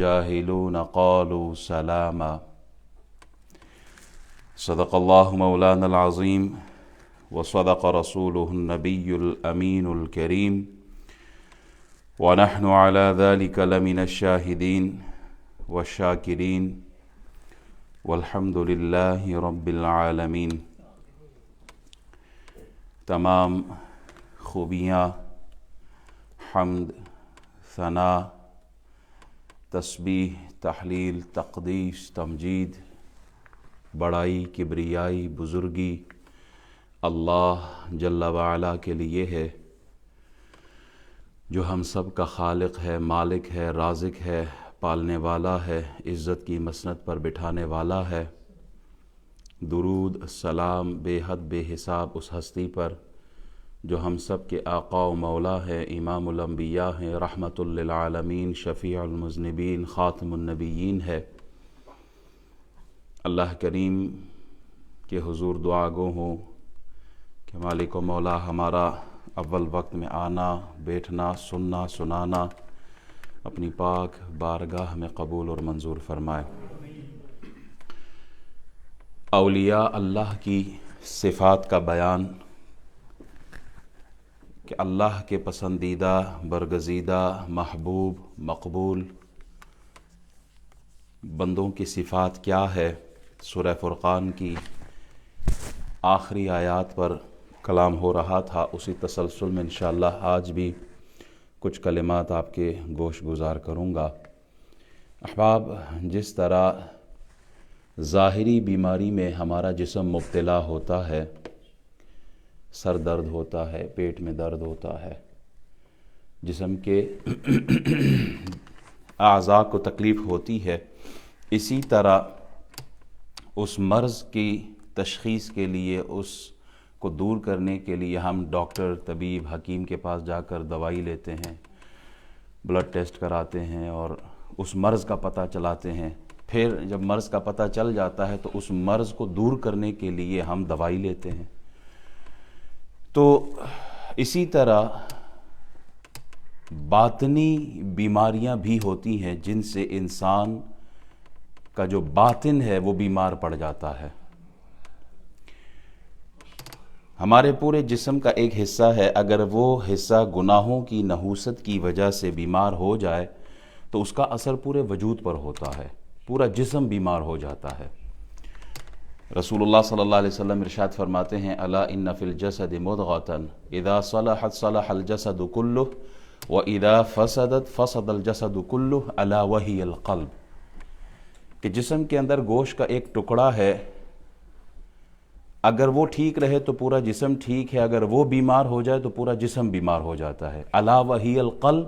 جاهلون قالوا سلاما صدق الله مولانا العظيم وصدق رسوله النبي الأمين الكريم ونحن على ذلك لمن الشاهدين والشاكرين والحمد لله رب العالمين۔ تمام خوبیاں، حمد، ثنا، تسبیح، تحلیل، تقدیس، تمجید، بڑائی، کبریائی، بزرگی اللہ جل وعلا کے لیے ہے، جو ہم سب کا خالق ہے، مالک ہے، رازق ہے، پالنے والا ہے، عزت کی مسند پر بٹھانے والا ہے۔ درود سلام بے حد بے حساب اس ہستی پر جو ہم سب کے آقا و مولا ہے، امام الانبیاء ہیں، رحمت للعالمین، شفیع المذنبین، خاتم النبیین ہے۔ اللہ کریم کے حضور دعا گو ہوں کہ مالک و مولا ہمارا اول وقت میں آنا، بیٹھنا، سننا، سنانا اپنی پاک بارگاہ میں قبول اور منظور فرمائے۔ اولیاء اللہ کی صفات کا بیان کہ اللہ کے پسندیدہ، برگزیدہ، محبوب، مقبول بندوں کی صفات کیا ہے، سورہ فرقان کی آخری آیات پر کلام ہو رہا تھا۔ اسی تسلسل میں انشاءاللہ آج بھی کچھ کلمات آپ کے گوش گزار کروں گا۔ احباب، جس طرح ظاہری بیماری میں ہمارا جسم مبتلا ہوتا ہے، سر درد ہوتا ہے، پیٹ میں درد ہوتا ہے، جسم کے اعضاء کو تکلیف ہوتی ہے، اسی طرح اس مرض کی تشخیص کے لیے، اس کو دور کرنے کے لیے ہم ڈاکٹر، طبیب، حکیم کے پاس جا کر دوائی لیتے ہیں، بلڈ ٹیسٹ کراتے ہیں اور اس مرض کا پتہ چلاتے ہیں۔ پھر جب مرض کا پتہ چل جاتا ہے تو اس مرض کو دور کرنے کے لیے ہم دوائی لیتے ہیں۔ تو اسی طرح باطنی بیماریاں بھی ہوتی ہیں جن سے انسان کا جو باطن ہے وہ بیمار پڑ جاتا ہے۔ ہمارے پورے جسم کا ایک حصہ ہے، اگر وہ حصہ گناہوں کی نحوست کی وجہ سے بیمار ہو جائے تو اس کا اثر پورے وجود پر ہوتا ہے، پورا جسم بیمار ہو جاتا ہے۔ رسول اللہ صلی اللہ علیہ وسلم ارشاد فرماتے ہیں، الا ان فی الجسد مضغۃ اذا صلحت صلح الجسد کلہ واذا فسدت فسد الجسد کلہ الا وہی القلب، کہ جسم کے اندر گوشت کا ایک ٹکڑا ہے، اگر وہ ٹھیک رہے تو پورا جسم ٹھیک ہے، اگر وہ بیمار ہو جائے تو پورا جسم بیمار ہو جاتا ہے۔ الا وہی القلب،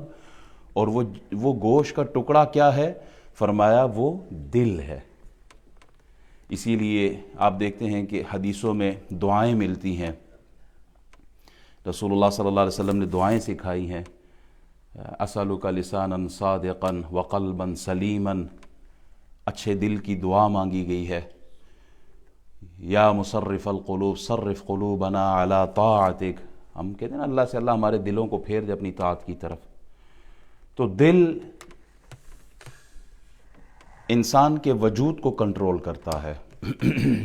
اور وہ گوشت کا ٹکڑا کیا ہے؟ فرمایا وہ دل ہے۔ اسی لیے آپ دیکھتے ہیں کہ حدیثوں میں دعائیں ملتی ہیں، رسول اللہ صلی اللہ علیہ وسلم نے دعائیں سکھائی ہیں، اسألک لسانا صادقا وقلبا سلیما، اچھے دل کی دعا مانگی گئی ہے۔ یا مصرف القلوب صرف قلوبنا علی طاعتک، ہم کہتے ہیں نا اللہ سے اللہ ہمارے دلوں کو پھیر دے اپنی طاعت کی طرف۔ تو دل انسان کے وجود کو کنٹرول کرتا ہے۔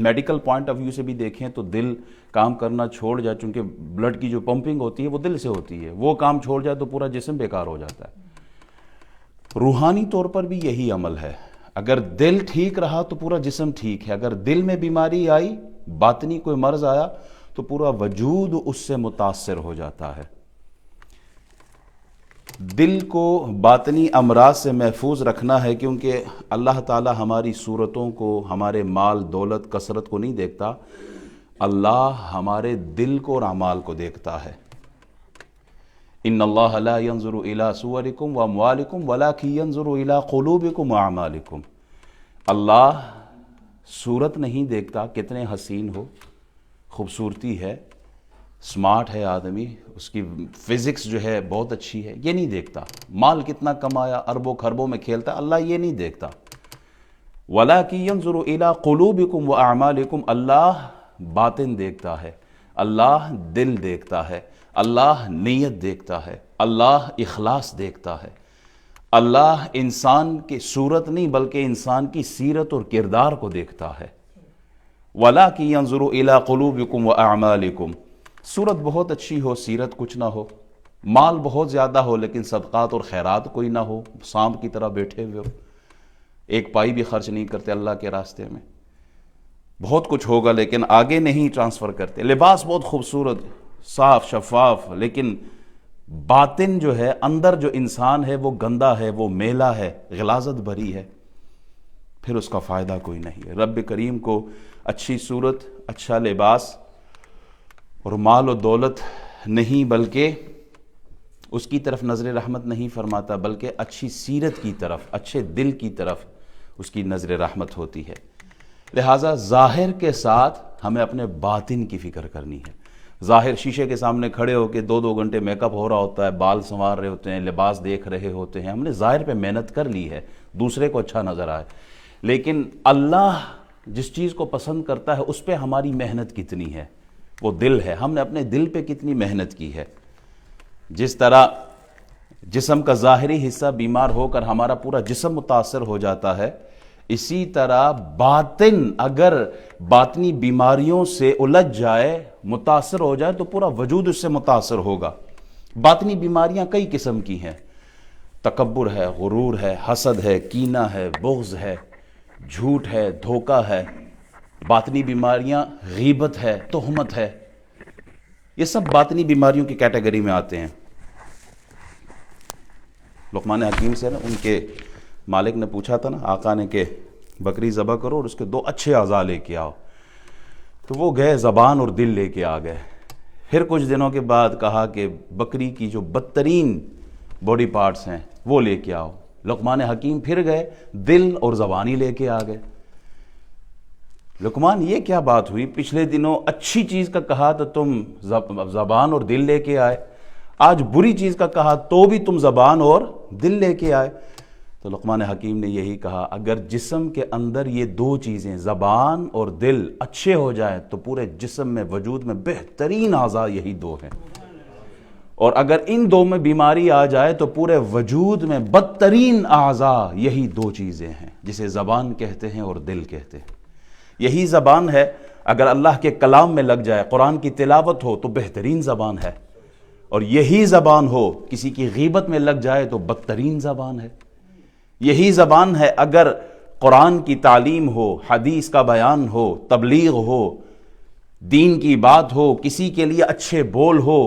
میڈیکل پوائنٹ آف ویو سے بھی دیکھیں تو دل کام کرنا چھوڑ جائے، چونکہ بلڈ کی جو پمپنگ ہوتی ہے وہ دل سے ہوتی ہے، وہ کام چھوڑ جائے تو پورا جسم بیکار ہو جاتا ہے۔ روحانی طور پر بھی یہی عمل ہے، اگر دل ٹھیک رہا تو پورا جسم ٹھیک ہے، اگر دل میں بیماری آئی، باطنی کوئی مرض آیا تو پورا وجود اس سے متاثر ہو جاتا ہے۔ دل کو باطنی امراض سے محفوظ رکھنا ہے، کیونکہ اللہ تعالی ہماری صورتوں کو، ہمارے مال دولت کثرت کو نہیں دیکھتا، اللہ ہمارے دل کو اور اعمال کو دیکھتا ہے۔ ان اللہ لا ينظر الى صورکم واموالکم ولکن ينظر الى قلوبکم واعمالکم، اللہ صورت نہیں دیکھتا، کتنے حسین ہو، خوبصورتی ہے، سمارٹ ہے آدمی، اس کی فزکس جو ہے بہت اچھی ہے، یہ نہیں دیکھتا، مال کتنا کمایا، اربوں خربوں میں کھیلتا، اللہ یہ نہیں دیکھتا۔ وَلَكِنْ يَنْظُرُ إِلَىٰ قُلُوبِكُمْ وَأَعْمَالِكُمْ، اللہ باطن دیکھتا ہے، اللہ دل دیکھتا ہے، اللہ نیت دیکھتا ہے، اللہ اخلاص دیکھتا ہے، اللہ انسان کی صورت نہیں بلکہ انسان کی سیرت اور کردار کو دیکھتا ہے۔ وَلَٰكِن يَنظُرُ إِلَىٰ قُلُوبِكُمْ وَأَعْمَالِكُمْ۔ صورت بہت اچھی ہو، سیرت کچھ نہ ہو، مال بہت زیادہ ہو لیکن صدقات اور خیرات کوئی نہ ہو، سانپ کی طرح بیٹھے ہوئے ہو، ایک پائی بھی خرچ نہیں کرتے اللہ کے راستے میں، بہت کچھ ہوگا لیکن آگے نہیں ٹرانسفر کرتے، لباس بہت خوبصورت، صاف شفاف، لیکن باطن جو ہے، اندر جو انسان ہے وہ گندا ہے، وہ میلا ہے، غلاظت بھری ہے، پھر اس کا فائدہ کوئی نہیں ہے۔ رب کریم کو اچھی صورت، اچھا لباس اور مال و دولت نہیں بلکہ اس کی طرف نظر رحمت نہیں فرماتا، بلکہ اچھی سیرت کی طرف، اچھے دل کی طرف اس کی نظر رحمت ہوتی ہے۔ لہٰذا ظاہر کے ساتھ ہمیں اپنے باطن کی فکر کرنی ہے۔ ظاہر شیشے کے سامنے کھڑے ہو کے 2 گھنٹے میک اپ ہو رہا ہوتا ہے، بال سنوار رہے ہوتے ہیں، لباس دیکھ رہے ہوتے ہیں، ہم نے ظاہر پہ محنت کر لی ہے دوسرے کو اچھا نظر آئے، لیکن اللہ جس چیز کو پسند کرتا ہے اس پہ ہماری محنت کتنی ہے، وہ دل ہے، ہم نے اپنے دل پہ کتنی محنت کی ہے۔ جس طرح جسم کا ظاہری حصہ بیمار ہو کر ہمارا پورا جسم متاثر ہو جاتا ہے، اسی طرح باطن اگر باطنی بیماریوں سے الجھ جائے، متاثر ہو جائے تو پورا وجود اس سے متاثر ہوگا۔ باطنی بیماریاں کئی قسم کی ہیں، تکبر ہے، غرور ہے، حسد ہے، کینہ ہے، بغض ہے، جھوٹ ہے، دھوکہ ہے، باطنی بیماریاں غیبت ہے، تہمت ہے، یہ سب باطنی بیماریوں کی کیٹیگری میں آتے ہیں۔ لقمان حکیم سے نا ان کے مالک نے پوچھا تھا نا آقا نے کہ بکری ذبح کرو اور اس کے 2 اچھے اعضاء لے کے آؤ، تو وہ گئے زبان اور دل لے کے آ گئے۔ پھر کچھ دنوں کے بعد کہا کہ بکری کی جو بدترین باڈی پارٹس ہیں وہ لے کے آؤ۔ لقمان حکیم پھر گئے، دل اور زبان ہی لے کے آ گئے۔ لقمان یہ کیا بات ہوئی، پچھلے دنوں اچھی چیز کا کہا تو تم زبان اور دل لے کے آئے، آج بری چیز کا کہا تو بھی تم زبان اور دل لے کے آئے۔ تو لقمان حکیم نے یہی کہا، اگر جسم کے اندر یہ 2 چیزیں زبان اور دل اچھے ہو جائیں تو پورے جسم میں، وجود میں بہترین اعضاء یہی 2 ہیں، اور اگر ان 2 میں بیماری آ جائے تو پورے وجود میں بدترین اعضاء یہی 2 چیزیں ہیں، جسے زبان کہتے ہیں اور دل کہتے ہیں۔ یہی زبان ہے، اگر اللہ کے کلام میں لگ جائے، قرآن کی تلاوت ہو تو بہترین زبان ہے، اور یہی زبان ہو کسی کی غیبت میں لگ جائے تو بدترین زبان ہے۔ یہی زبان ہے اگر قرآن کی تعلیم ہو، حدیث کا بیان ہو، تبلیغ ہو، دین کی بات ہو، کسی کے لیے اچھے بول ہو،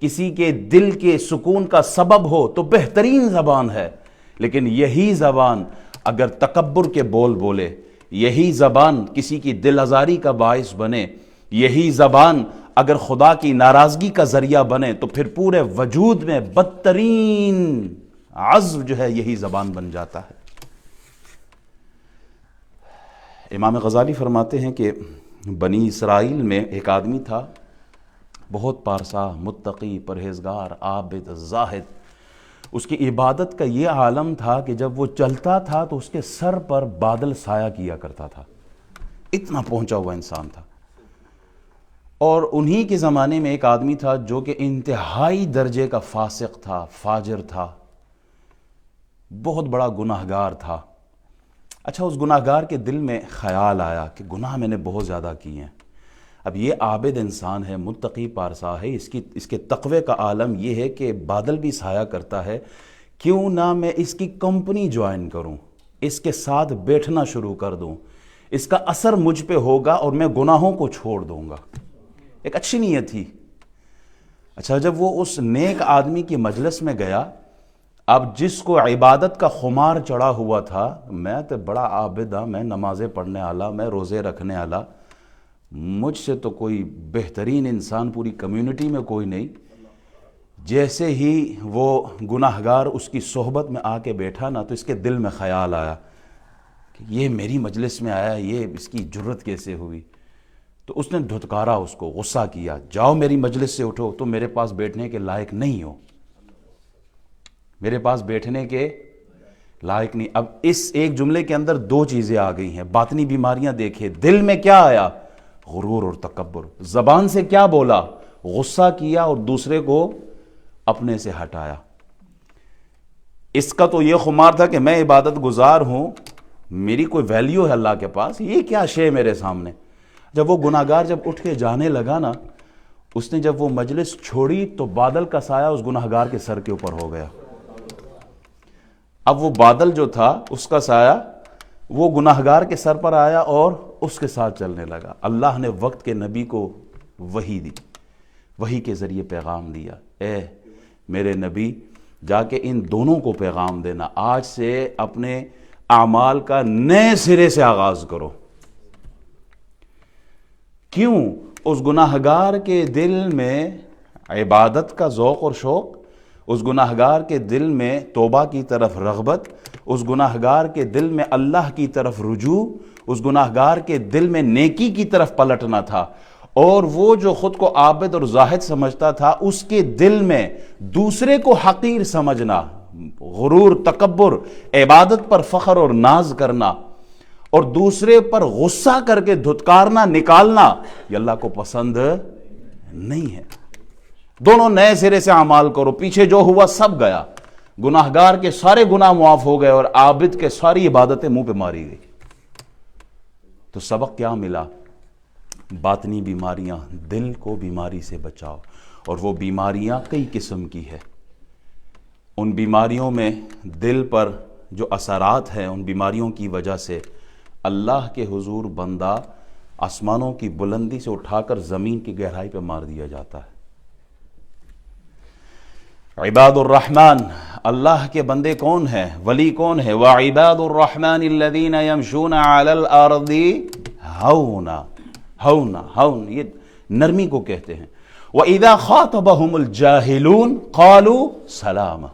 کسی کے دل کے سکون کا سبب ہو تو بہترین زبان ہے۔ لیکن یہی زبان اگر تکبر کے بول بولے، یہی زبان کسی کی دل آزاری کا باعث بنے، یہی زبان اگر خدا کی ناراضگی کا ذریعہ بنے تو پھر پورے وجود میں بدترین عزو جو ہے یہی زبان بن جاتا ہے۔ امام غزالی فرماتے ہیں کہ بنی اسرائیل میں ایک آدمی تھا، بہت پارسا، متقی، پرہیزگار، عابد، زاہد۔ اس کی عبادت کا یہ عالم تھا کہ جب وہ چلتا تھا تو اس کے سر پر بادل سایہ کیا کرتا تھا، اتنا پہنچا ہوا انسان تھا۔ اور انہی کے زمانے میں ایک آدمی تھا جو کہ انتہائی درجے کا فاسق تھا، فاجر تھا، بہت بڑا گناہگار تھا۔ اچھا، اس گناہگار کے دل میں خیال آیا کہ گناہ میں نے بہت زیادہ کیے ہیں، اب یہ عابد انسان ہے، متقی پارسا ہے، اس کے تقوی کا عالم یہ ہے کہ بادل بھی سایہ کرتا ہے، کیوں نہ میں اس کی کمپنی جوائن کروں، اس کے ساتھ بیٹھنا شروع کر دوں، اس کا اثر مجھ پہ ہوگا اور میں گناہوں کو چھوڑ دوں گا۔ ایک اچھی نیت تھی۔ اچھا، جب وہ اس نیک آدمی کی مجلس میں گیا، اب جس کو عبادت کا خمار چڑھا ہوا تھا، میں تو بڑا عابد ہاں، میں نمازیں پڑھنے والا، میں روزے رکھنے والا، مجھ سے تو کوئی بہترین انسان پوری کمیونٹی میں کوئی نہیں۔ جیسے ہی وہ گناہگار اس کی صحبت میں آ کے بیٹھا نا، تو اس کے دل میں خیال آیا کہ یہ میری مجلس میں آیا، یہ اس کی جرت کیسے ہوئی؟ تو اس نے دھتکارا، اس کو غصہ کیا، جاؤ میری مجلس سے اٹھو، تم میرے پاس بیٹھنے کے لائق نہیں ہو، میرے پاس بیٹھنے کے لائق نہیں۔ اب اس ایک جملے کے اندر 2 چیزیں آ گئی ہیں، باطنی بیماریاں دیکھیں، دل میں کیا آیا؟ غرور اور تکبر۔ زبان سے کیا بولا؟ غصہ کیا اور دوسرے کو اپنے سے ہٹایا۔ اس کا تو یہ خمار تھا کہ میں عبادت گزار ہوں، میری کوئی ویلیو ہے اللہ کے پاس، یہ کیا شے میرے سامنے۔ جب وہ گناہگار جب اٹھ کے جانے لگا نا، اس نے جب وہ مجلس چھوڑی تو بادل کا سایہ اس گناہگار کے سر کے اوپر ہو گیا۔ اب وہ بادل جو تھا اس کا سایہ وہ گناہگار کے سر پر آیا اور اس کے ساتھ چلنے لگا۔ اللہ نے وقت کے نبی کو وحی دی، وحی کے ذریعے پیغام دیا، اے میرے نبی جا کے ان دونوں کو پیغام دینا، آج سے اپنے اعمال کا نئے سرے سے آغاز کرو۔ کیوں؟ اس گناہگار کے دل میں عبادت کا ذوق اور شوق، اس گناہگار کے دل میں توبہ کی طرف رغبت، اس گناہگار کے دل میں اللہ کی طرف رجوع، اس گناہگار کے دل میں نیکی کی طرف پلٹنا تھا، اور وہ جو خود کو عابد اور زاہد سمجھتا تھا اس کے دل میں دوسرے کو حقیر سمجھنا، غرور، تکبر، عبادت پر فخر اور ناز کرنا اور دوسرے پر غصہ کر کے دھتکارنا، نکالنا، یہ اللہ کو پسند نہیں ہے۔ دونوں نئے سرے سے اعمال کرو، پیچھے جو ہوا سب گیا، گناہگار کے سارے گناہ معاف ہو گئے اور عابد کے ساری عبادتیں منہ پہ ماری گئی۔ تو سبق کیا ملا؟ باطنی بیماریاں، دل کو بیماری سے بچاؤ، اور وہ بیماریاں کئی قسم کی ہے۔ ان بیماریوں میں دل پر جو اثرات ہیں، ان بیماریوں کی وجہ سے اللہ کے حضور بندہ آسمانوں کی بلندی سے اٹھا کر زمین کی گہرائی پہ مار دیا جاتا ہے۔ عباد الرحمن، اللہ کے بندے کون ہیں، ولی کون ہے؟ وَعِبَادُ الرَّحْمَنِ الَّذِينَ يَمْشُونَ عَلَى الْأَرْضِ هَوْنًا، ہون یہ نرمی کو کہتے ہیں۔ وَإِذَا خَاطَبَهُمُ الْجَاهِلُونَ قَالُوا سَلَامًا۔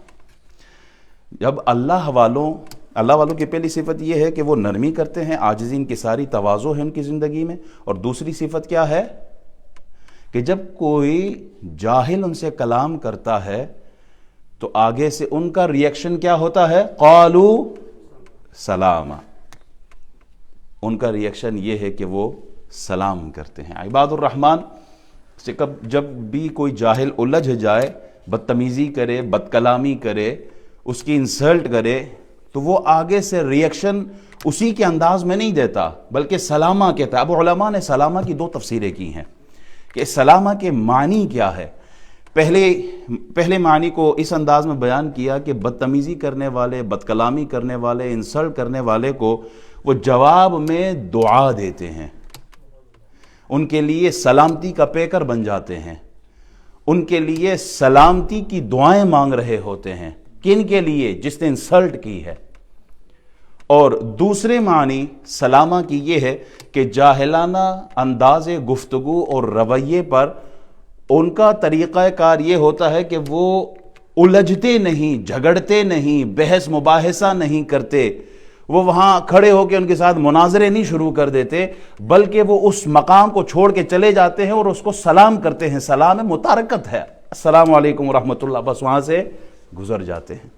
جب اللہ والوں کی پہلی صفت یہ ہے کہ وہ نرمی کرتے ہیں، عاجزی ان کی ساری تواضع ہے ان کی زندگی میں، اور دوسری صفت کیا ہے کہ جب کوئی جاہل ان سے کلام کرتا ہے تو آگے سے ان کا ریئیکشن کیا ہوتا ہے؟ قَالُوا سَلَامًا، ان کا ریئیکشن یہ ہے کہ وہ سلام کرتے ہیں۔ عباد الرحمن سے جب بھی کوئی جاہل الجھ جائے، بدتمیزی کرے، بد کلامی کرے، اس کی انسلٹ کرے، تو وہ آگے سے ریئیکشن اسی کے انداز میں نہیں دیتا بلکہ سلامہ کہتا ہے۔ اب علماء نے سلامہ کی دو تفسیریں کی ہیں کہ سلامہ کے معنی کیا ہے۔ پہلے معنی کو اس انداز میں بیان کیا کہ بدتمیزی کرنے والے، بد کلامی کرنے والے، انسلٹ کرنے والے کو وہ جواب میں دعا دیتے ہیں، ان کے لیے سلامتی کا پیکر بن جاتے ہیں، ان کے لیے سلامتی کی دعائیں مانگ رہے ہوتے ہیں۔ کن کے لیے؟ جس نے انسلٹ کی ہے۔ اور دوسرے معنی سلامہ کی یہ ہے کہ جاہلانہ انداز گفتگو اور رویے پر ان کا طریقہ کار یہ ہوتا ہے کہ وہ الجھتے نہیں، جھگڑتے نہیں، بحث مباحثہ نہیں کرتے، وہ وہاں کھڑے ہو کے ان کے ساتھ مناظرے نہیں شروع کر دیتے، بلکہ وہ اس مقام کو چھوڑ کے چلے جاتے ہیں اور اس کو سلام کرتے ہیں۔ سلام متارکت ہے، السلام علیکم ورحمۃ اللہ، بس وہاں سے گزر جاتے ہیں۔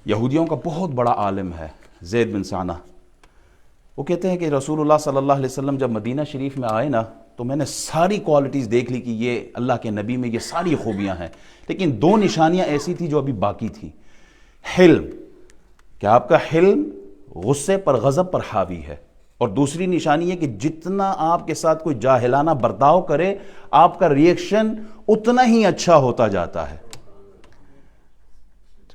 یہودیوں کا بہت بڑا عالم ہے زید بن سانہ، وہ کہتے ہیں کہ رسول اللہ صلی اللہ علیہ وسلم جب مدینہ شریف میں آئے نا تو میں نے ساری کوالٹیز دیکھ لی کہ یہ اللہ کے نبی میں یہ ساری خوبیاں ہیں، لیکن دو نشانیاں ایسی تھی جو ابھی باقی تھیں۔ حلم، کہ آپ کا حلم غصے پر، غضب پر حاوی ہے، اور دوسری نشانی ہے کہ جتنا آپ کے ساتھ کوئی جاہلانہ برتاؤ کرے آپ کا ریئیکشن اتنا ہی اچھا ہوتا جاتا ہے۔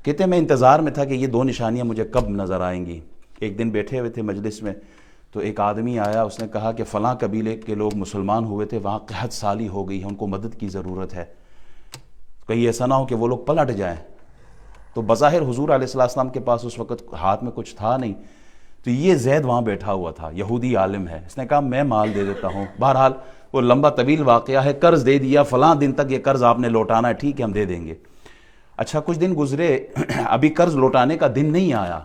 کہتے ہیں میں انتظار میں تھا کہ یہ دو نشانیاں مجھے کب نظر آئیں گی۔ ایک دن بیٹھے ہوئے تھے مجلس میں تو ایک آدمی آیا، اس نے کہا کہ فلاں قبیلے کے لوگ مسلمان ہوئے تھے، وہاں قحط سالی ہو گئی ہے، ان کو مدد کی ضرورت ہے، کہیں ایسا نہ ہو کہ وہ لوگ پلٹ جائیں۔ تو بظاہر حضور علیہ السلام کے پاس اس وقت ہاتھ میں کچھ تھا نہیں، تو یہ زید وہاں بیٹھا ہوا تھا، یہودی عالم ہے، اس نے کہا میں مال دے دیتا ہوں۔ بہرحال وہ لمبا طویل واقعہ ہے، قرض دے دیا، فلاں دن تک یہ قرض آپ نے لوٹانا ہے، ٹھیک ہے ہم دے دیں گے۔ اچھا کچھ دن گزرے، ابھی قرض لوٹانے کا دن نہیں آیا،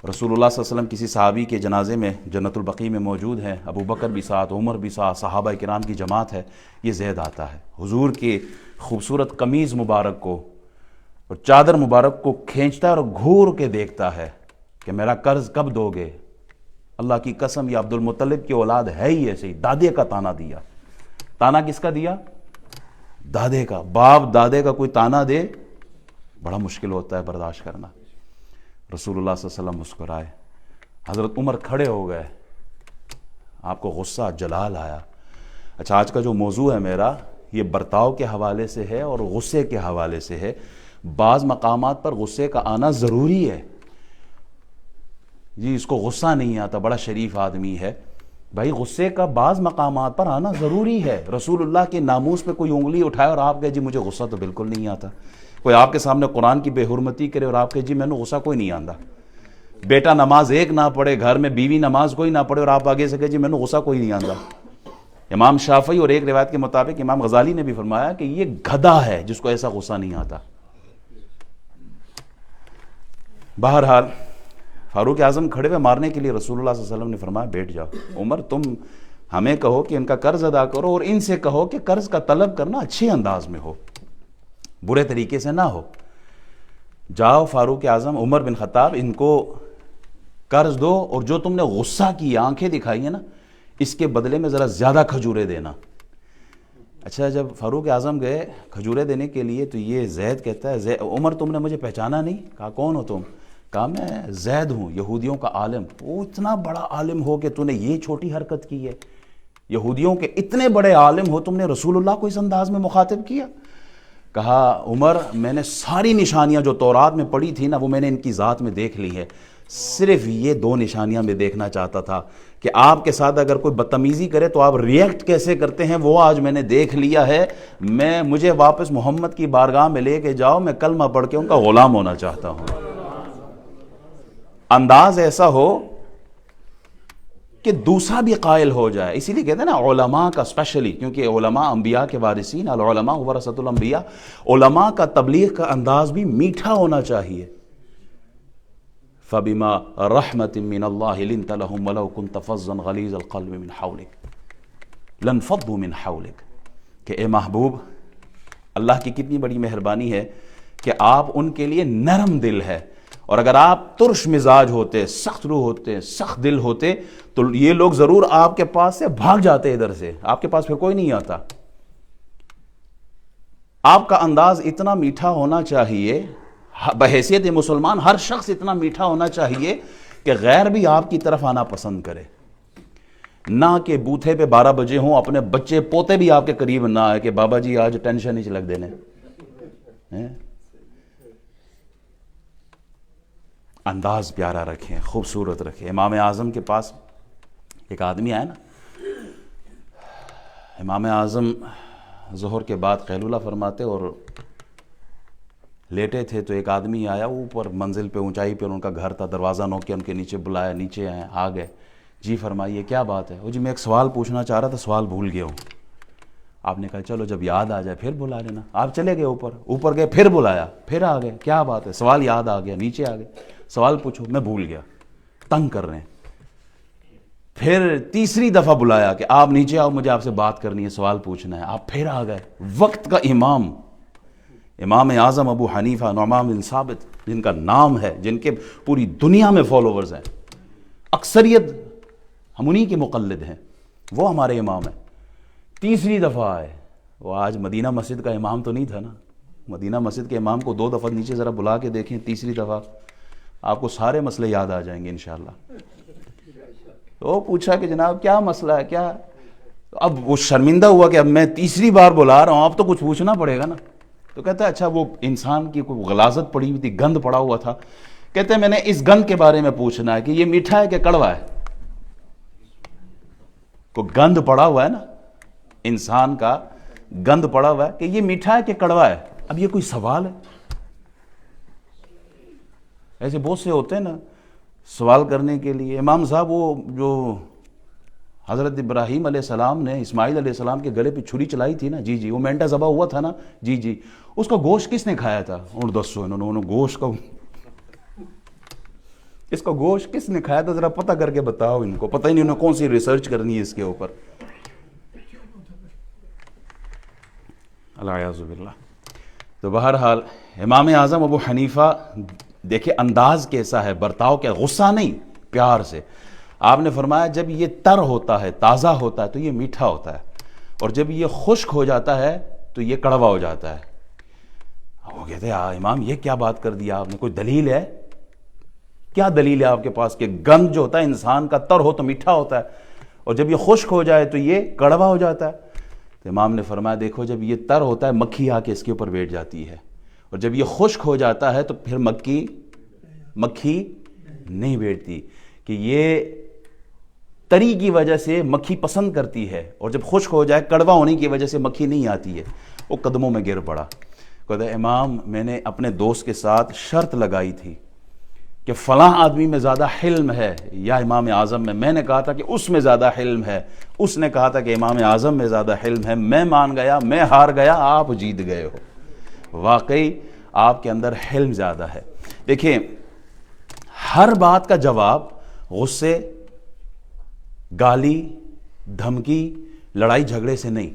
رسول اللہ صلی اللہ علیہ وسلم کسی صحابی کے جنازے میں جنت البقیع میں موجود ہیں، ابو بکر بھی ساتھ، عمر بھی ساتھ، صحابہ کرام کی جماعت ہے، یہ زید آتا ہے، حضور کی خوبصورت قمیض مبارک کو اور چادر مبارک کو کھینچتا ہے اور گھور کے دیکھتا ہے کہ میرا قرض کب دو گے؟ اللہ کی قسم یہ عبد المطلب کی اولاد ہے ہی ایسے ہی، دادے کا تانا دیا۔ تانا کس کا دیا؟ دادے کا۔ باپ دادے کا کوئی تانا دے بڑا مشکل ہوتا ہے برداشت کرنا۔ رسول اللہ صلی اللہ علیہ وسلم مسکرائے، حضرت عمر کھڑے ہو گئے، آپ کو غصہ جلال آیا۔ اچھا، آج کا جو موضوع ہے میرا، یہ برتاؤ کے حوالے سے ہے اور غصے کے حوالے سے ہے۔ بعض مقامات پر غصے کا آنا ضروری ہے۔ جی اس کو غصہ نہیں آتا، بڑا شریف آدمی ہے، بھائی غصے کا بعض مقامات پر آنا ضروری ہے۔ رسول اللہ کے ناموس پہ کوئی انگلی اٹھائے اور آپ کہے جی مجھے غصہ تو بالکل نہیں آتا، کوئی آپ کے سامنے قرآن کی بے حرمتی کرے اور آپ کہے جی میں نے غصہ کوئی نہیں آتا، بیٹا نماز ایک نہ پڑھے گھر میں، بیوی نماز کوئی نہ پڑھے اور آپ آگے سے کہے جی میں نے غصہ کوئی نہیں آتا۔ امام شافعی اور ایک روایت کے مطابق امام غزالی نے بھی فرمایا کہ یہ گدھا ہے جس کو ایسا غصہ نہیں آتا۔ بہرحال فاروق اعظم کھڑے ہوئے مارنے کے لیے، رسول اللہ صلی اللہ علیہ وسلم نے فرمایا بیٹھ جاؤ، عمر تم ہمیں کہو کہ ان کا قرض ادا کرو اور ان سے کہو کہ قرض کا طلب کرنا اچھے انداز میں ہو، برے طریقے سے نہ ہو۔ جاؤ فاروق اعظم عمر بن خطاب، ان کو قرض دو اور جو تم نے غصہ کی آنکھیں دکھائی ہیں نا، اس کے بدلے میں ذرا زیادہ کھجورے دینا۔ اچھا جب فاروق اعظم گئے کھجورے دینے کے لیے تو یہ زید کہتا ہے عمر تم نے مجھے پہچانا نہیں؟ کہا کون ہو تم؟ کہا میں زید ہوں، یہودیوں کا عالم۔ وہ اتنا بڑا عالم ہو کہ تو نے یہ چھوٹی حرکت کی ہے؟ یہودیوں کے اتنے بڑے عالم ہو، تم نے رسول اللہ کو اس انداز میں مخاطب کیا؟ کہا عمر میں نے ساری نشانیاں جو تورات میں پڑھی تھی نا وہ میں نے ان کی ذات میں دیکھ لی ہے، صرف یہ دو نشانیاں میں دیکھنا چاہتا تھا کہ آپ کے ساتھ اگر کوئی بدتمیزی کرے تو آپ ریئیکٹ کیسے کرتے ہیں، وہ آج میں نے دیکھ لیا ہے۔ مجھے واپس محمد کی بارگاہ میں لے کے جاؤ، میں کلمہ پڑھ کے ان کا غلام ہونا چاہتا ہوں۔ انداز ایسا ہو کہ دوسرا بھی قائل ہو جائے۔ اسی لیے کہتے ہیں نا علماء کا اسپیشلی، کیونکہ علماء انبیاء کے وارثین، العلماء ورثۃ الانبیاء، علماء کا تبلیغ کا انداز بھی میٹھا ہونا چاہیے۔ فَبِمَا رَحْمَةٍ مِّنَ اللَّهِ لِنْتَ لَهُمْ وَلَوْ كُنْتَ فَظًّا غَلِيظَ الْقَلْبِ مِنْ حَوْلِكَ لَانفَضُّوا مِنْ حَوْلِكَ، کہ اے محبوب اللہ کی کتنی بڑی مہربانی ہے کہ آپ ان کے لیے نرم دل ہے، اور اگر آپ ترش مزاج ہوتے، سخت روح ہوتے، سخت دل ہوتے تو یہ لوگ ضرور آپ کے پاس سے بھاگ جاتے، ادھر سے آپ کے پاس پھر کوئی نہیں آتا۔ آپ کا انداز اتنا میٹھا ہونا چاہیے، بحیثیت مسلمان ہر شخص اتنا میٹھا ہونا چاہیے کہ غیر بھی آپ کی طرف آنا پسند کرے، نہ کہ بوتھے پہ 12 بجے ہوں، اپنے بچے پوتے بھی آپ کے قریب نہ آئے کہ بابا جی آج ٹینشن ہی لگ دینے۔ انداز پیارا رکھیں، خوبصورت رکھیں۔ امام اعظم کے پاس ایک آدمی آیا نا، امام اعظم ظہر کے بعد قیلولہ فرماتے اور لیٹے تھے تو ایک آدمی آیا، اوپر منزل پہ اونچائی پہ ان کا گھر تھا، دروازہ نوک کے ان کے نیچے بلایا، نیچے آئے، آ گئے، جی فرمائیے کیا بات ہے؟ وہ جی میں ایک سوال پوچھنا چاہ رہا تھا، سوال بھول گیا ہوں۔ آپ نے کہا چلو جب یاد آ جائے پھر بلا لینا۔ آپ چلے گئے اوپر گئے، پھر بلایا، پھر آ گئے، کیا بات ہے؟ سوال یاد آ گیا، نیچے آ گئے، سوال پوچھو، میں بھول گیا، تنگ کر رہے ہیں۔ پھر تیسری دفعہ بلایا کہ آپ نیچے آؤ، مجھے آپ سے بات کرنی ہے، سوال پوچھنا ہے۔ آپ پھر آ گئے۔ وقت کا امام اعظم ابو حنیفہ نعمان بن ثابت، جن کا نام ہے، جن کے پوری دنیا میں فالوورز ہیں، اکثریت ہم انہی کے مقلد ہیں، وہ ہمارے امام ہیں۔ تیسری دفعہ آئے، وہ آج مدینہ مسجد کا امام تو نہیں تھا نا، مدینہ مسجد کے امام کو 2 دفعہ نیچے ذرا بلا کے دیکھیں، تیسری دفعہ آپ کو سارے مسئلے یاد آ جائیں گے انشاءاللہ۔ تو پوچھا کہ جناب کیا مسئلہ ہے، کیا؟ اب وہ شرمندہ ہوا کہ اب میں تیسری بار بلا رہا ہوں، اب تو کچھ پوچھنا پڑے گا نا۔ تو کہتا ہے اچھا وہ انسان کی کوئی غلاظت پڑی ہوئی تھی، گند پڑا ہوا تھا، کہتے ہیں میں نے اس گند کے بارے میں پوچھنا ہے کہ یہ میٹھا ہے کہ کڑوا ہے؟ کوئی گند پڑا ہوا ہے نا، انسان کا گند پڑا ہوا ہے کہ یہ میٹھا ہے کہ کڑوا ہے۔ اب یہ کوئی سوال ہے؟ ایسے بہت سے ہوتے ہیں نا سوال کرنے کے لیے۔ امام صاحب وہ جو حضرت ابراہیم علیہ السلام نے اسماعیل علیہ السلام کے گلے پہ چھری چلائی تھی نا، جی وہ مینٹا ذبح ہوا تھا نا، جی اس کا گوشت کس نے کھایا تھا؟ اور دسو انہوں نے گوشت کا، اس کا گوشت کس نے کھایا تھا؟ ذرا پتہ کر کے بتاؤ ان کو، پتہ ہی نہیں انہوں نے کون سی ریسرچ کرنی ہے اس کے اوپر۔ الیاذ باللہ۔ تو بہرحال امام اعظم ابو حنیفہ دیکھیں انداز کیسا ہے، برتاؤ کیا، غصہ نہیں، پیار سے۔ آپ نے فرمایا جب یہ تر ہوتا ہے، تازہ ہوتا ہے تو یہ میٹھا ہوتا ہے، اور جب یہ خشک ہو جاتا ہے تو یہ کڑوا ہو جاتا ہے۔ وہ کہتے ہیں امام یہ کیا بات کر دیا آپ نے، کوئی دلیل ہے؟ کیا دلیل ہے آپ کے پاس کہ گند جو ہوتا ہے انسان کا تر ہو تو میٹھا ہوتا ہے اور جب یہ خشک ہو جائے تو یہ کڑوا ہو جاتا ہے؟ تو امام نے فرمایا دیکھو جب یہ تر ہوتا ہے مکھی آ کے اس کے اوپر بیٹھ جاتی ہے، اور جب یہ خشک ہو جاتا ہے تو پھر مکھی نہیں بیٹھتی، کہ یہ تری کی وجہ سے مکھی پسند کرتی ہے، اور جب خشک ہو جائے کڑوا ہونے کی وجہ سے مکھی نہیں آتی ہے۔ وہ قدموں میں گر پڑا، کہتا ہے امام میں نے اپنے دوست کے ساتھ شرط لگائی تھی کہ فلاں آدمی میں زیادہ حلم ہے یا امام اعظم میں نے کہا تھا کہ اس میں زیادہ حلم ہے، اس نے کہا تھا کہ امام اعظم میں زیادہ حلم ہے، میں مان گیا، میں ہار گیا، آپ جیت گئے ہو۔ واقعی آپ کے اندر حلم زیادہ ہے۔ دیکھیں ہر بات کا جواب غصے، گالی، دھمکی، لڑائی جھگڑے سے نہیں،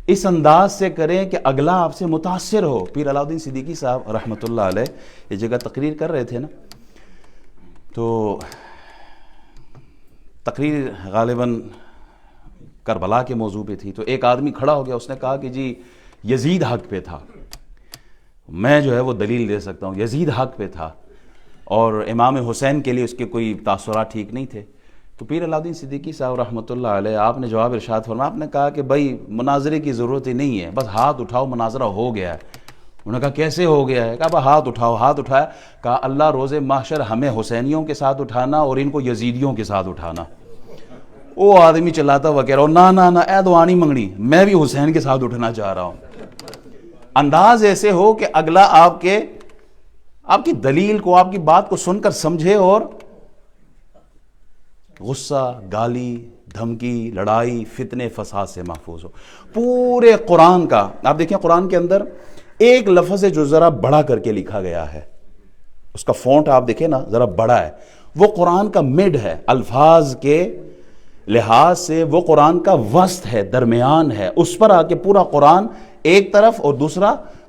اس انداز سے کریں کہ اگلا آپ سے متاثر ہو۔ پیر علاء الدین صدیقی صاحب رحمۃ اللہ علیہ یہ جگہ تقریر کر رہے تھے نا، تو تقریر غالباً کربلا کے موضوع پہ تھی، تو ایک آدمی کھڑا ہو گیا، اس نے کہا کہ جی یزید حق پہ تھا، میں جو ہے وہ دلیل دے سکتا ہوں، یزید حق پہ تھا اور امام حسین کے لیے اس کے کوئی تاثرات ٹھیک نہیں تھے۔ تو پیر علاء الدین صدیقی صاحب رحمۃ اللہ علیہ آپ نے جواب ارشاد فرمایا، آپ نے کہا کہ بھائی مناظرے کی ضرورت ہی نہیں ہے، بس ہاتھ اٹھاؤ مناظرہ ہو گیا ہے۔ انہوں نے کہا کیسے ہو گیا ہے؟ کہا بھائی ہاتھ اٹھاؤ۔ ہاتھ اٹھایا، کہا اللہ روز محشر ہمیں حسینیوں کے ساتھ اٹھانا اور ان کو یزیدیوں کے ساتھ اٹھانا۔ وہ آدمی چلاتا ہوا کہہ رہا ہوں نہ اے دعانی منگنی، میں بھی حسین کے ساتھ اٹھنا چاہ رہا ہوں۔ انداز ایسے ہو کہ اگلا آپ کی دلیل کو، آپ کی بات کو سن کر سمجھے اور غصہ، گالی، دھمکی، لڑائی، فتنے، فساد سے محفوظ ہو۔ پورے قرآن کا آپ دیکھیں، قرآن کے اندر ایک لفظ ہے جو ذرا بڑا کر کے لکھا گیا ہے، اس کا فونٹ آپ دیکھیں نا ذرا بڑا ہے، وہ قرآن کا مڈ ہے، الفاظ کے لحاظ سے وہ قرآن کا وسط ہے، درمیان ہے، اس پر آ کے پورا قرآن ایک طرف اور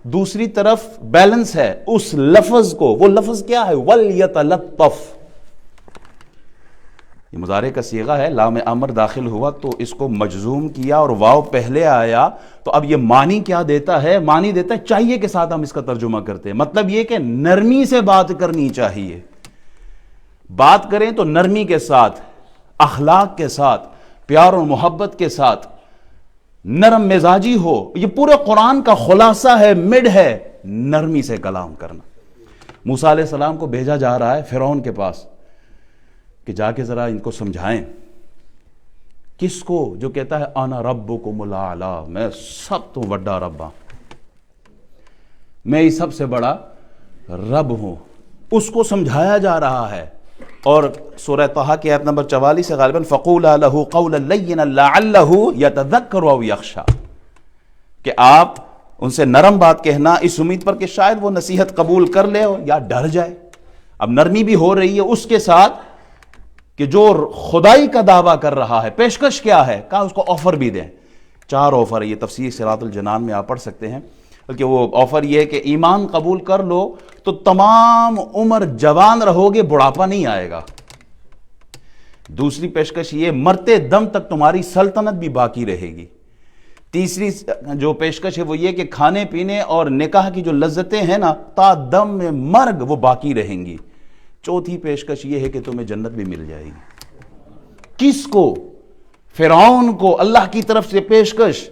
دوسری طرف بیلنس ہے۔ اس لفظ کو، وہ لفظ کیا ہے؟ وَلْيَتَلَطَّفْ، یہ مضارع کا صیغہ ہے، لام امر داخل ہوا تو اس کو مجزوم کیا اور واو پہلے آیا، تو اب یہ معنی کیا دیتا ہے؟ معنی دیتا ہے چاہیے کے ساتھ ہم اس کا ترجمہ کرتے ہیں، مطلب یہ کہ نرمی سے بات کرنی چاہیے، بات کریں تو نرمی کے ساتھ، اخلاق کے ساتھ، پیار و محبت کے ساتھ، نرم مزاجی ہو۔ یہ پورے قرآن کا خلاصہ ہے، مڈ ہے، نرمی سے کلام کرنا۔ موسیٰ علیہ السلام کو بھیجا جا رہا ہے فرعون کے پاس کہ جا کے ذرا ان کو سمجھائیں۔ کس کو؟ جو کہتا ہے انا ربکم الاعلی، میں سب تو بڑا رب ہوں، میں ہی سب سے بڑا رب ہوں، اس کو سمجھایا جا رہا ہے۔ اور سورہ طٰہٰ کی آیت نمبر 44 سے غالباً فَقُولَا لَهُ قَوْلًا لَيِّنًا لَعَلَّهُ يَتَذَكَّرُ أَوْ يَخْشَىٰ، کہ آپ ان سے نرم بات کہنا اس امید پر کہ شاید وہ نصیحت قبول کر لے یا ڈر جائے۔ اب نرمی بھی ہو رہی ہے اس کے ساتھ کہ جو خدائی کا دعویٰ کر رہا ہے، پیشکش کیا ہے؟ کہا اس کو آفر بھی دیں۔ 4 آفر ہے، یہ تفسیر صراط الجنان میں آپ پڑھ سکتے ہیں، بلکہ وہ آفر یہ ہے کہ ایمان قبول کر لو تو تمام عمر جوان رہو گے، بڑھاپا نہیں آئے گا۔ دوسری پیشکش یہ، مرتے دم تک تمہاری سلطنت بھی باقی رہے گی۔ تیسری جو پیشکش ہے وہ یہ کہ کھانے پینے اور نکاح کی جو لذتیں ہیں نا، تا دم میں مرگ وہ باقی رہیں گی۔ چوتھی پیشکش یہ ہے کہ تمہیں جنت بھی مل جائے گی۔ کس کو؟ فرعون کو اللہ کی طرف سے پیشکش۔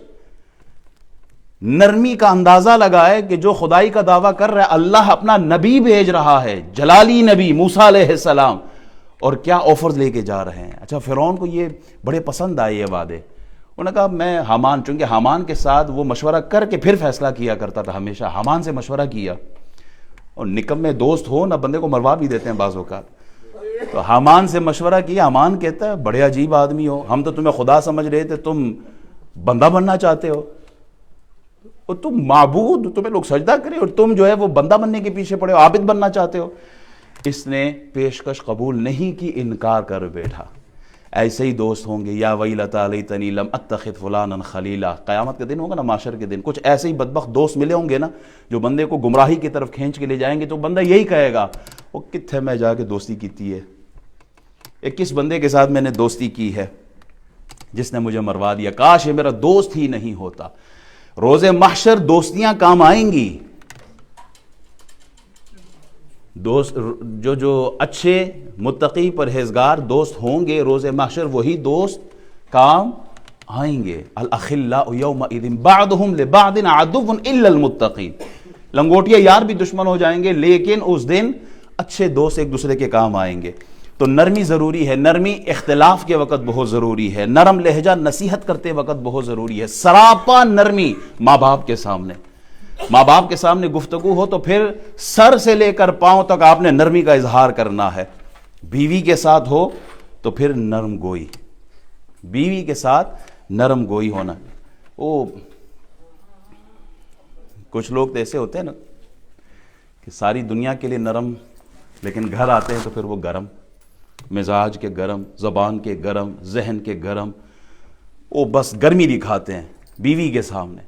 نرمی کا اندازہ لگائے کہ جو خدائی کا دعویٰ کر رہا ہے، اللہ اپنا نبی بھیج رہا ہے، جلالی نبی موسیٰ علیہ السلام، اور کیا آفرز لے کے جا رہے ہیں۔ اچھا فرعون کو یہ بڑے پسند آئے یہ وعدے، انہوں نے کہا میں حامان، چونکہ حامان کے ساتھ وہ مشورہ کر کے پھر فیصلہ کیا کرتا تھا، ہمیشہ حامان سے مشورہ کیا، اور نکمے دوست ہو نہ بندے کو مروا بھی دیتے ہیں بعض اوقات۔ تو حامان سے مشورہ کیا، حامان کہتا ہے بڑے عجیب آدمی ہو، ہم تو تمہیں خدا سمجھ رہے تھے، تم بندہ بننا چاہتے ہو، اور تم معبود، تمہیں لوگ سجدہ کریں، اور تم جو ہے وہ بندہ بننے کے پیچھے پڑے ہو، عابد بننا چاہتے ہو۔ اس نے پیشکش قبول نہیں کی، انکار کر بیٹھا۔ ایسے ہی دوست ہوں گے، یا ویلتی لیتنی لم اتخذ فلانا خلیلا، قیامت کے دن ہوگا نا، معاشر کے دن، کچھ ایسے ہی بدبخت دوست ملے ہوں گے نا جو بندے کو گمراہی کی طرف کھینچ کے لے جائیں گے، تو بندہ یہی کہے گا وہ کتھے میں جا کے دوستی کیتی ہے، ایک کس بندے کے ساتھ میں نے دوستی کی ہے جس نے مجھے مروا دیا، کاش یہ میرا دوست ہی نہیں ہوتا۔ روز محشر دوستیاں کام آئیں گی، دوست جو اچھے متقی پرہیزگار دوست ہوں گے روز محشر وہی دوست کام آئیں گے. الاخلاء یومئذ بعضهم لبعض عدو الا المتقین. لنگوٹیا یار بھی دشمن ہو جائیں گے لیکن اس دن اچھے دوست ایک دوسرے کے کام آئیں گے. تو نرمی ضروری ہے. نرمی اختلاف کے وقت بہت ضروری ہے. نرم لہجہ نصیحت کرتے وقت بہت ضروری ہے. سراپا نرمی ماں باپ کے سامنے. ماں باپ کے سامنے گفتگو ہو تو پھر سر سے لے کر پاؤں تک آپ نے نرمی کا اظہار کرنا ہے. بیوی کے ساتھ ہو تو پھر نرم گوئی. بیوی کے ساتھ نرم گوئی ہونا. کچھ لوگ تو ایسے ہوتے ہیں نا کہ ساری دنیا کے لیے نرم لیکن گھر آتے ہیں تو پھر وہ گرم. مزاج کے گرم, زبان کے گرم, ذہن کے گرم. وہ بس گرمی دکھاتے ہیں بیوی کے سامنے.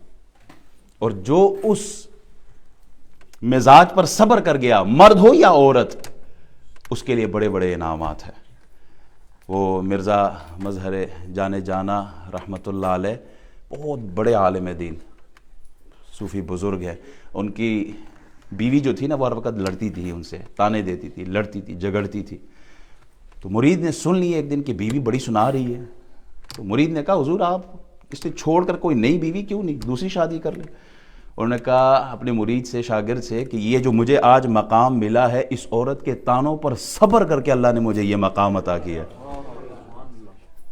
اور جو اس مزاج پر صبر کر گیا, مرد ہو یا عورت, اس کے لیے بڑے بڑے انعامات ہیں. وہ مرزا مظہر جانے جانا رحمۃ اللہ علیہ بہت بڑے عالم دین صوفی بزرگ ہیں. ان کی بیوی جو تھی نا وہ ہر وقت لڑتی تھی ان سے, تانے دیتی تھی, لڑتی تھی, جھگڑتی تھی. تو مرید نے سن لی ایک دن کہ بیوی بڑی سنا رہی ہے. تو مرید نے کہا حضور آپ اس سے چھوڑ کر کوئی نئی بیوی کیوں نہیں, دوسری شادی کر لیں. انہوں نے کہا اپنے مرید سے, شاگرد سے, کہ یہ جو مجھے آج مقام ملا ہے اس عورت کے تانوں پر صبر کر کے اللہ نے مجھے یہ مقام عطا کیا.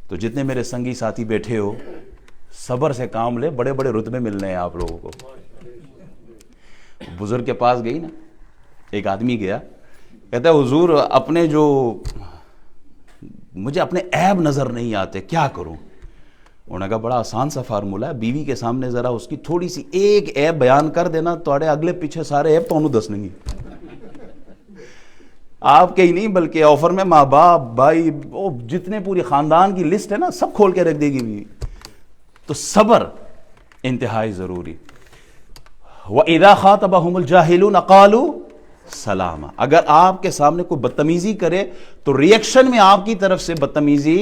تو جتنے میرے سنگی ساتھی بیٹھے ہو صبر سے کام لے, بڑے بڑے رتبے ملنے ہیں آپ لوگوں کو. بزرگ کے پاس گئی نا, ایک آدمی گیا, کہتا ہے حضور اپنے جو مجھے اپنے عیب نظر نہیں آتے, کیا کروں؟ انہوں نے کہا بڑا آسان سا فارمولہ ہے, بیوی کے سامنے ذرا اس کی تھوڑی سی ایک عیب بیان کر دینا, توڑے اگلے پیچھے سارے عیب تو انہوں دس نہیں. آپ کے ہی نہیں بلکہ آفر میں ماں باپ, بھائی, جتنے پوری خاندان کی لسٹ ہے نا سب کھول کے رکھ دے گی بیوی. تو صبر انتہائی ضروری. وَإِذَا خَاطَبَهُمُ الْجَاهِلُونَ قَالُوا سَلَامًا. اگر آپ کے سامنے کوئی بدتمیزی کرے تو ریئیکشن میں آپ کی طرف سے بدتمیزی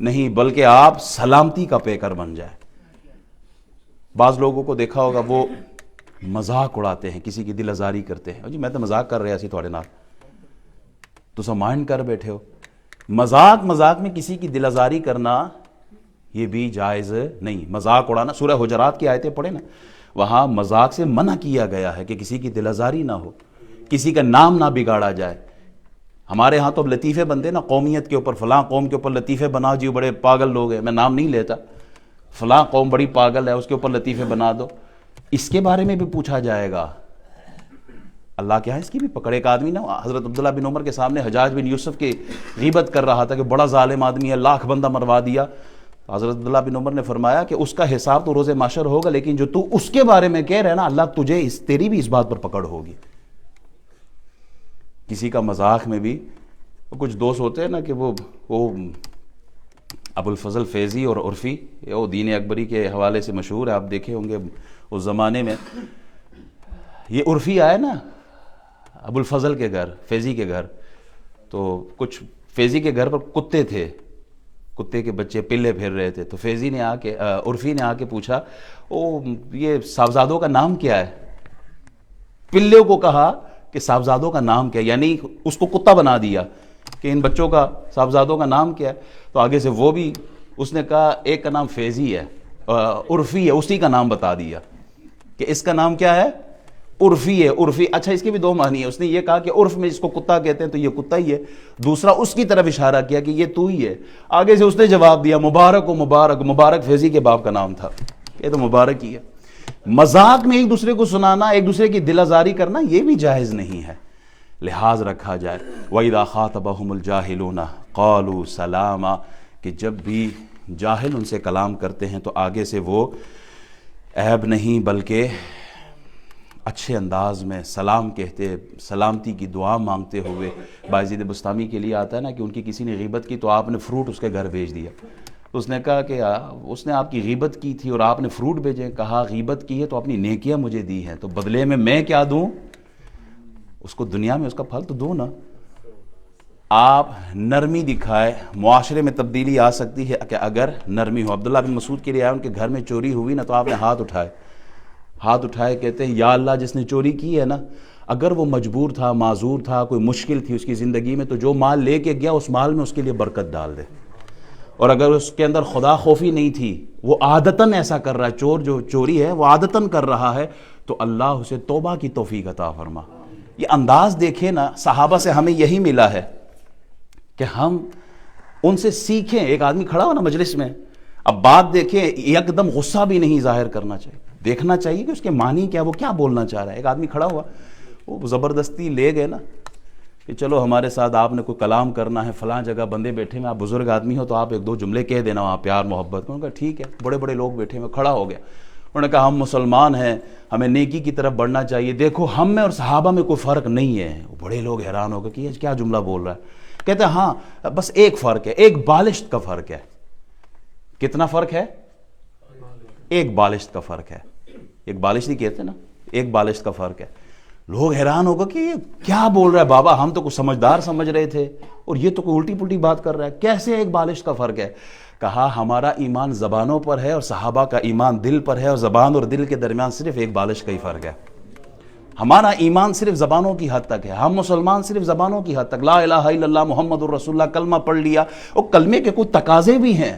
نہیں بلکہ آپ سلامتی کا پیکر بن جائے. بعض لوگوں کو دیکھا ہوگا وہ مذاق اڑاتے ہیں, کسی کی دل آزاری کرتے ہیں. جی میں تو مذاق کر رہا سی تھوڑے نال, تو مائنڈ کر بیٹھے ہو. مذاق میں کسی کی دل آزاری کرنا یہ بھی جائز نہیں. مذاق اڑانا, سورہ حجرات کی آیتیں پڑھیں نا, وہاں مذاق سے منع کیا گیا ہے کہ کسی کی دل آزاری نہ ہو, کسی کا نام نہ بگاڑا جائے. ہمارے ہاں تو لطیفے بنتے نا قومیت کے اوپر, فلاں قوم کے اوپر لطیفے بنا, جی بڑے پاگل لوگ ہیں, میں نام نہیں لیتا, فلاں قوم بڑی پاگل ہے اس کے اوپر لطیفے بنا دو. اس کے بارے میں بھی پوچھا جائے گا. اللہ کے ہاں اس کی بھی پکڑ. ایک آدمی نا حضرت عبداللہ بن عمر کے سامنے حجاج بن یوسف کی غیبت کر رہا تھا کہ بڑا ظالم آدمی ہے, لاکھ بندہ مروا دیا. حضرت عبداللہ بن عمر نے فرمایا کہ اس کا حساب تو روز محشر ہوگا, لیکن جو تو اس کے بارے میں کہہ رہے نا اللہ تجھے تیری بھی اس بات پر پکڑ ہوگی. کسی کا مذاق میں بھی کچھ دوست ہوتے ہیں نا کہ وہ ابو الفضل فیضی اور عرفی, وہ دین اکبری کے حوالے سے مشہور ہے, آپ دیکھے ہوں گے اس زمانے میں. یہ عرفی آئے نا ابو الفضل کے گھر, فیضی کے گھر, تو کچھ فیضی کے گھر پر کتے تھے, کتے کے بچے پلے پھر رہے تھے. تو فیضی نے عرفی نے آ کے پوچھا یہ صاحبزادوں کا نام کیا ہے؟ پلے کو کہا کہ صاحبزادوں کا نام کیا ہے, یعنی اس کو کتا بنا دیا کہ ان بچوں کا صاحبزادوں کا نام کیا ہے. تو آگے سے وہ بھی, اس نے کہا ایک کا نام فیضی ہے, عرفی ہے, اسی کا نام بتا دیا کہ اس کا نام کیا ہے, عرفی ہے. عرفی, اچھا اس کے بھی دو معنی ہے. اس نے یہ کہا کہ عرف میں جس کو کتا کہتے ہیں تو یہ کتا ہی ہے. دوسرا اس کی طرف اشارہ کیا کہ یہ تو ہی ہے. آگے سے اس نے جواب دیا مبارک و مبارک. مبارک فیضی کے باپ کا نام تھا, یہ تو مبارک ہی ہے. مذاق میں ایک دوسرے کو سنانا, ایک دوسرے کی دل آزاری کرنا, یہ بھی جائز نہیں ہے. لحاظ رکھا جائے. وَإِذَا خَاطَبَهُمُ الْجَاهِلُونَ قَالُوا سَلَامًا, کہ جب بھی جاہل ان سے کلام کرتے ہیں تو آگے سے وہ عیب نہیں بلکہ اچھے انداز میں سلام کہتے, سلامتی کی دعا مانگتے ہوئے. باعزید بستامی کے لیے آتا ہے نا کہ ان کی کسی نے غیبت کی تو آپ نے فروٹ اس کے گھر بھیج دیا. تو اس نے کہا کہ اس نے آپ کی غیبت کی تھی اور آپ نے فروٹ بھیجے. کہا غیبت کی ہے تو اپنی نیکیاں مجھے دی ہیں, تو بدلے میں کیا دوں اس کو, دنیا میں اس کا پھل تو دو نا. آپ نرمی دکھائے, معاشرے میں تبدیلی آ سکتی ہے کہ اگر نرمی ہو. عبداللہ بن مسعود کے لیے آئے, ان کے گھر میں چوری ہوئی نا, تو آپ نے ہاتھ اٹھائے, کہتے ہیں یا اللہ جس نے چوری کی ہے نا اگر وہ مجبور تھا، معذور تھا، کوئی مشکل تھی اس کی زندگی میں، تو جو مال لے کے گیا اس مال میں اس کے لیے برکت ڈال دے. اور اگر اس کے اندر خدا خوفی نہیں تھی، وہ عادتاً ایسا کر رہا ہے، چور جو چوری ہے وہ عادتاً کر رہا ہے، تو اللہ اسے توبہ کی توفیق عطا فرما. یہ انداز دیکھیں نا، صحابہ سے ہمیں یہی ملا ہے کہ ہم ان سے سیکھیں. ایک آدمی کھڑا ہو نا مجلس میں، اب بات دیکھیں، ایک دم غصہ بھی نہیں ظاہر کرنا چاہیے، دیکھنا چاہیے کہ اس کے معنی کیا، وہ کیا بولنا چاہ رہا ہے. ایک آدمی کھڑا ہوا، وہ زبردستی لے گئے نا کہ چلو ہمارے ساتھ آپ نے کوئی کلام کرنا ہے، فلاں جگہ بندے بیٹھے ہیں، آپ بزرگ آدمی ہو تو آپ ایک دو جملے کہہ دینا وہاں پیار محبت. انہوں نے کہا ٹھیک ہے. بڑے بڑے لوگ بیٹھے ہوئے، کھڑا ہو گیا. انہوں نے کہا ہم مسلمان ہیں، ہمیں نیکی کی طرف بڑھنا چاہیے، دیکھو ہم میں اور صحابہ میں کوئی فرق نہیں ہے. بڑے لوگ حیران ہو گئے کہ یہ کیا جملہ بول رہا ہے. کہتے ہیں ہاں بس ایک فرق ہے، ایک بالشت کا فرق ہے. کتنا فرق ہے؟ ایک بالشت کا فرق ہے. ایک بالشت ہی کہتے ہیں نا، ایک بالشت کا فرق ہے. لوگ حیران ہوگا کہ یہ کیا بول رہا ہے بابا، ہم تو کچھ سمجھدار سمجھ رہے تھے اور یہ تو کوئی الٹی پلٹی بات کر رہا ہے، کیسے ایک بالشت کا فرق ہے؟ کہا ہمارا ایمان زبانوں پر ہے اور صحابہ کا ایمان دل پر ہے، اور زبان اور دل کے درمیان صرف ایک بالشت کا ہی فرق ہے. ہمارا ایمان صرف زبانوں کی حد تک ہے، ہم مسلمان صرف زبانوں کی حد تک لا الہ الا اللہ محمد الرسول اللہ کلمہ پڑھ لیا. اور کلمے کے کچھ تقاضے بھی ہیں،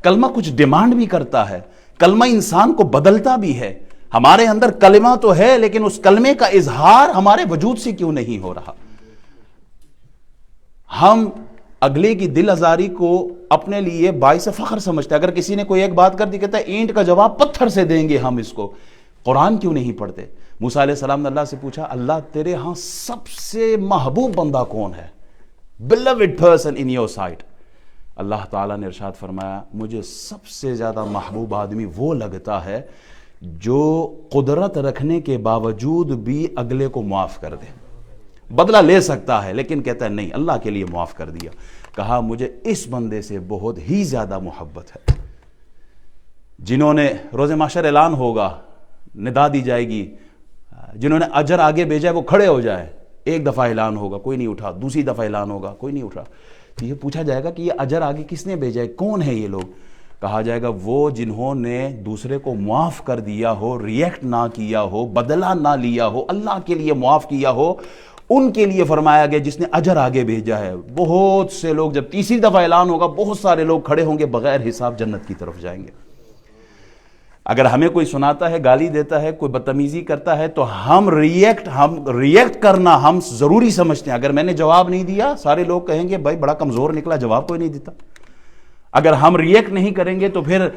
کلمہ کچھ ڈیمانڈ بھی کرتا ہے، کلمہ انسان کو بدلتا بھی ہے. ہمارے اندر کلمہ تو ہے لیکن اس کلمے کا اظہار ہمارے وجود سے کیوں نہیں ہو رہا؟ ہم اگلے کی دل آزاری کو اپنے لیے باعث فخر سمجھتے ہیں. اگر کسی نے کوئی ایک بات کر دی، کہتا ہے اینٹ کا جواب پتھر سے دیں گے ہم اس کو. قرآن کیوں نہیں پڑھتے؟ موسیٰ علیہ السلام نے اللہ سے پوچھا اللہ تیرے ہاں سب سے محبوب بندہ کون ہے؟ beloved person in your sight. اللہ تعالیٰ نے ارشاد فرمایا مجھے سب سے زیادہ محبوب آدمی وہ لگتا ہے جو قدرت رکھنے کے باوجود بھی اگلے کو معاف کر دے. بدلہ لے سکتا ہے لیکن کہتا ہے نہیں، اللہ کے لیے معاف کر دیا. کہا مجھے اس بندے سے بہت ہی زیادہ محبت ہے. جنہوں نے روز محشر اعلان ہوگا، ندا دی جائے گی، جنہوں نے اجر آگے بھیجا ہے وہ کھڑے ہو جائے. ایک دفعہ اعلان ہوگا کوئی نہیں اٹھا، دوسری دفعہ اعلان ہوگا کوئی نہیں اٹھا. تو یہ پوچھا جائے گا کہ یہ اجر آگے کس نے بھیجا ہے، کون ہے یہ لوگ؟ کہا جائے گا وہ جنہوں نے دوسرے کو معاف کر دیا ہو، ریئیکٹ نہ کیا ہو، بدلہ نہ لیا ہو، اللہ کے لیے معاف کیا ہو، ان کے لیے فرمایا گیا جس نے اجر آگے بھیجا ہے. بہت سے لوگ، جب تیسری دفعہ اعلان ہوگا بہت سارے لوگ کھڑے ہوں گے، بغیر حساب جنت کی طرف جائیں گے. اگر ہمیں کوئی سناتا ہے، گالی دیتا ہے، کوئی بدتمیزی کرتا ہے تو ہم ریئیکٹ کرنا ہم ضروری سمجھتے ہیں. اگر میں نے جواب نہیں دیا سارے لوگ کہیں گے بھائی بڑا کمزور نکلا، جواب کوئی نہیں دیتا. اگر ہم ریئیکٹ نہیں کریں گے تو پھر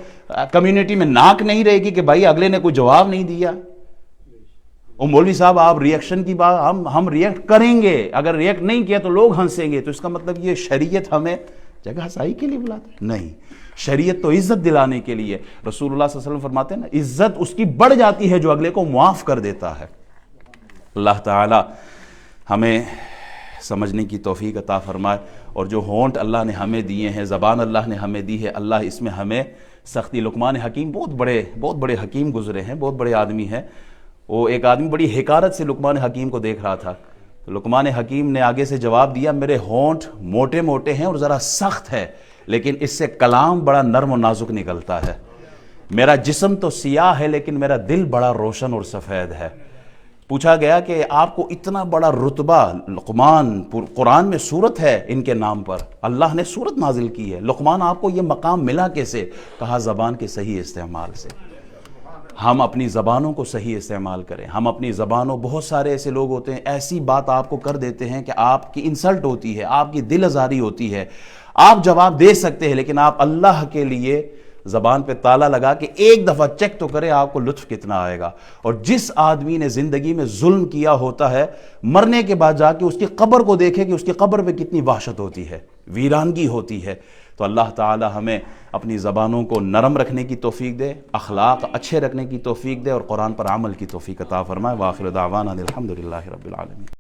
کمیونٹی میں ناک نہیں رہے گی کہ بھائی اگلے نے کوئی جواب نہیں دیا. او مولوی صاحب آپ ریئیکشن کی بات، ہم ریئیکٹ کریں گے، اگر ریئیکٹ نہیں کیا تو لوگ ہنسیں گے. تو اس کا مطلب یہ شریعت ہمیں جگہ ہسائی کے لیے بلاتا ہے؟ نہیں، شریعت تو عزت دلانے کے لیے. رسول اللہ صلی اللہ علیہ وسلم فرماتے ہیں نا عزت اس کی بڑھ جاتی ہے جو اگلے کو معاف کر دیتا ہے. اللہ تعالی ہمیں سمجھنے کی توفیق عطا فرمائے. اور جو ہونٹ اللہ نے ہمیں دیے ہیں، زبان اللہ نے ہمیں دی ہے، اللہ اس میں ہمیں سختی. لقمان حکیم بہت بڑے حکیم گزرے ہیں، بہت بڑے آدمی ہیں. وہ ایک آدمی بڑی حکارت سے لقمان حکیم کو دیکھ رہا تھا. لقمان حکیم نے آگے سے جواب دیا میرے ہونٹ موٹے موٹے ہیں اور ذرا سخت ہے لیکن اس سے کلام بڑا نرم و نازک نکلتا ہے. میرا جسم تو سیاہ ہے لیکن میرا دل بڑا روشن اور سفید ہے. پوچھا گیا کہ آپ کو اتنا بڑا رتبہ، لقمان قرآن میں سورت ہے ان کے نام پر، اللہ نے سورت نازل کی ہے، لقمان آپ کو یہ مقام ملا کیسے؟ کہا زبان کے صحیح استعمال سے. ہم اپنی زبانوں کو صحیح استعمال کریں. ہم اپنی زبانوں، بہت سارے ایسے لوگ ہوتے ہیں ایسی بات آپ کو کر دیتے ہیں کہ آپ کی انسلٹ ہوتی ہے، آپ کی دل آزاری ہوتی ہے. آپ جواب دے سکتے ہیں لیکن آپ اللہ کے لیے زبان پہ تالا لگا کے ایک دفعہ چیک تو کریں آپ کو لطف کتنا آئے گا. اور جس آدمی نے زندگی میں ظلم کیا ہوتا ہے، مرنے کے بعد جا کے اس کی قبر کو دیکھے کہ اس کی قبر پہ کتنی وحشت ہوتی ہے، ویرانگی ہوتی ہے. تو اللہ تعالی ہمیں اپنی زبانوں کو نرم رکھنے کی توفیق دے، اخلاق اچھے رکھنے کی توفیق دے اور قرآن پر عمل کی توفیق عطا فرمائے. وآخر دعوانا الحمدللہ رب العالمین.